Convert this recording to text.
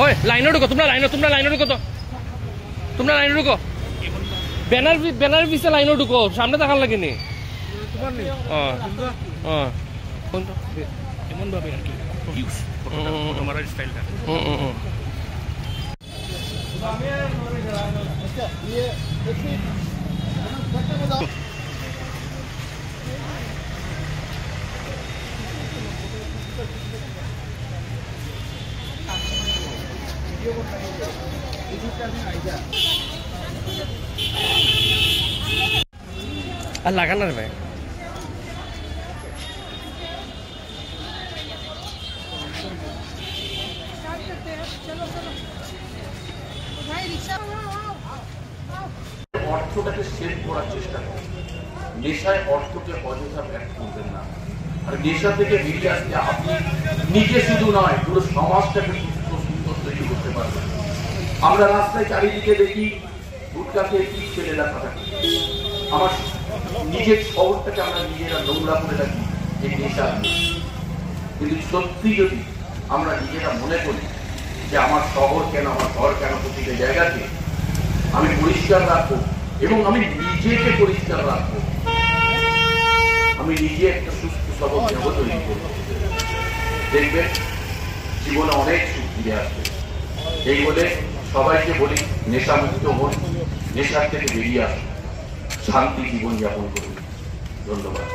ओए लाइन रुको, तुमरा लाइन रुको तो, तुमरा लाइन रुको, बैनर पीछे लाइन रुको, सामने देखार लगे नहीं। कौन तो एमन भावे আর কি ইউজ ফটো মারার স্টাইলটা। আর লাগানো রে ভাই। অর্থটাকে সেভ করার চেষ্টা করেন, নেশায় অর্থকে অযথা ব্যর্থ করবেন না। আর নেশা থেকে বেরিয়ে আসতে আপনি নিজে শুধু নয়, পুরো সমাজটাকে সুস্থ সুন্দর তৈরি করতে পারবেন। আমরা রাস্তায় চারিদিকে দেখি গুটকাকে পিঠ ছেলেরা কাটাকি, আমার নিজের শহরটাকে আমরা নিজেরা নোংরা করে রাখি এই নেশা। কিন্তু সত্যি যদি আমরা নিজেরা মনে করি যে আমার শহর কেন, আমার ঘর কেন, প্রতিটা জায়গাকে আমি পরিষ্কার রাখবো এবং আমি নিজেকে পরিষ্কার রাখবো, আমি নিজে একটা সুস্থ সবল জগৎ তৈরি করবো, দেখবেন জীবনে অনেক সুখ ফিরে আসবে। এই বলে সবাইকে বলি, নেশামুক্ত হন, নেশার থেকে বেরিয়ে আসুন, শান্তি জীবন যাপন করুন। ধন্যবাদ।